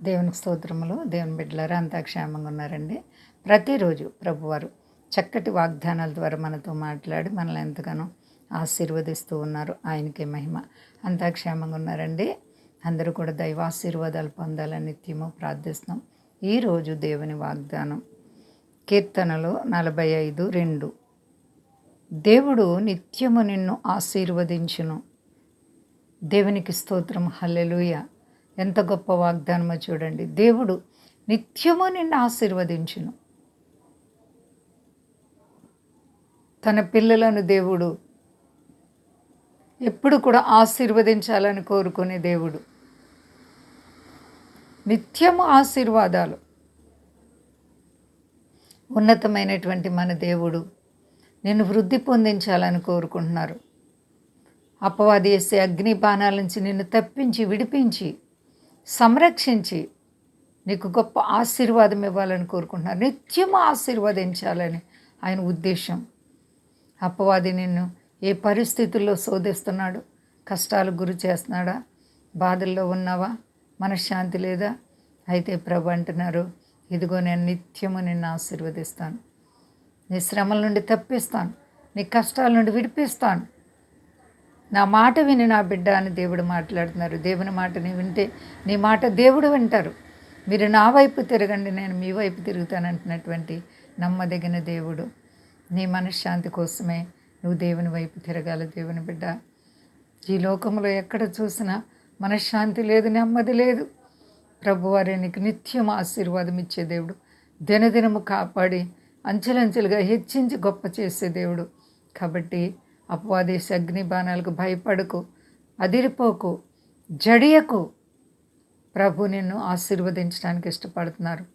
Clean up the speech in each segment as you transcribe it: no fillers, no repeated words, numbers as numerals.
దేవునికి స్తోత్రములు. దేవుని బిడ్డలారా అంతా క్షేమంగా ఉన్నారండి. ప్రతిరోజు ప్రభువారు చక్కటి వాగ్దానాల ద్వారా మనతో మాట్లాడి మనల్ని ఎంతగానో ఆశీర్వదిస్తూ ఉన్నారు. ఆయనకే మహిమ. అంతా క్షేమంగా ఉన్నారండి. అందరూ కూడా దైవాశీర్వాదాలు పొందాలని నిత్యము ప్రార్థిస్తున్నాం. ఈరోజు దేవుని వాగ్దానం కీర్తనలు 45:2. దేవుడు నిత్యము నిన్ను ఆశీర్వదించును. దేవునికి స్తోత్రం. హల్లెలూయా. ఎంత గొప్ప వాగ్దానమో చూడండి. దేవుడు నిత్యము నిన్ను ఆశీర్వదించును. తన పిల్లలను దేవుడు ఎప్పుడు కూడా ఆశీర్వదించాలని కోరుకునే దేవుడు. నిత్యము ఆశీర్వాదాలు. ఉన్నతమైనటువంటి మన దేవుడు నిన్ను వృద్ధి పొందించాలని కోరుకుంటున్నారు. అపవాది వేసే అగ్ని బాణాల నుంచి నిన్ను తప్పించి విడిపించి సంరక్షించి నీకు గొప్ప ఆశీర్వాదం ఇవ్వాలని కోరుకుంటున్నారు. నిత్యము ఆశీర్వదించాలని ఆయన ఉద్దేశం. అపవాది నిన్ను ఏ పరిస్థితుల్లో శోధిస్తున్నాడు? కష్టాలకు గురి చేస్తున్నాడా? బాధల్లో ఉన్నావా? మనశ్శాంతి లేదా? అయితే ప్రభు అంటున్నారు, ఇదిగో నేను నిత్యము నిన్ను ఆశీర్వదిస్తాను. నీ శ్రమల నుండి తప్పిస్తాను, నీ కష్టాల నుండి విడిపిస్తాను. నా మాట విని నా బిడ్డ అని దేవుడు మాట్లాడుతున్నారు. దేవుని మాటని వింటే నీ మాట దేవుడు వింటారు. మీరు నా వైపు తిరగండి, నేను మీ వైపు తిరుగుతానంటున్నటువంటి నమ్మదగిన దేవుడు. నీ మనశ్శాంతి కోసమే నువ్వు దేవుని వైపు తిరగాలి. దేవుని బిడ్డ, ఈ లోకంలో ఎక్కడ చూసినా మనశ్శాంతి లేదు, నెమ్మది లేదు. ప్రభువారే నీకు నిత్యం ఆశీర్వాదం ఇచ్చే దేవుడు. దినదినము కాపాడి అంచెలంచెలుగా హెచ్చించి గొప్ప చేసే దేవుడు. కాబట్టి అపవాదేశ అగ్ని బాణాలకు భయపడకు, అదిరిపోకు, జడియకు. ప్రభు నిన్ను ఆశీర్వదించడానికి ఇష్టపడుతున్నారు.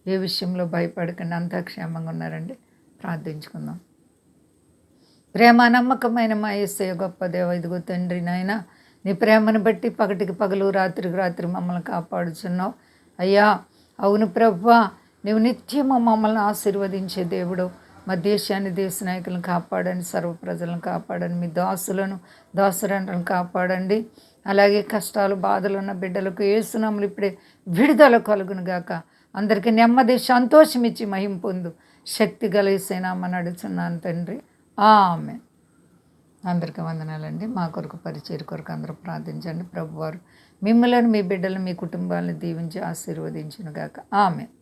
ఏ విషయంలో భయపడకండి. అంతా క్షేమంగా ఉన్నారండి. ప్రార్థించుకుందాం. ప్రేమ నమ్మకమైన మా యేసయ్య గొప్ప దేవ, ఇదిగో తండ్రి నాయన, నీ ప్రేమను బట్టి పగటికి పగలు రాత్రికి రాత్రి మమ్మల్ని కాపాడుచున్నావు అయ్యా. అవును ప్రభువా, నీవు నిత్యము మమ్మల్ని ఆశీర్వదించే దేవుడు. మా దేశాన్ని, దేశ నాయకులను కాపాడండి, సర్వ ప్రజలను కాపాడండి, మీ దాసులను కాపాడండి. అలాగే కష్టాలు బాధలు ఉన్న బిడ్డలకు యేసునామములో ఇప్పుడే విడుదల కలుగును గాక. అందరికీ నెమ్మది సంతోషం ఇచ్చి మహిమ పొందు. శక్తి గల యేసయ్య నామమున అడుగుచున్నాను తండ్రి, ఆమేన్. అందరికీ వందనాలండి. మా కొరకు పరిచర్య కొరకు అందరూ ప్రార్థించండి. ప్రభువారు మిమ్మల్ని, మీ బిడ్డలను, మీ కుటుంబాలను దీవించి ఆశీర్వదించును గాక. ఆమేన్.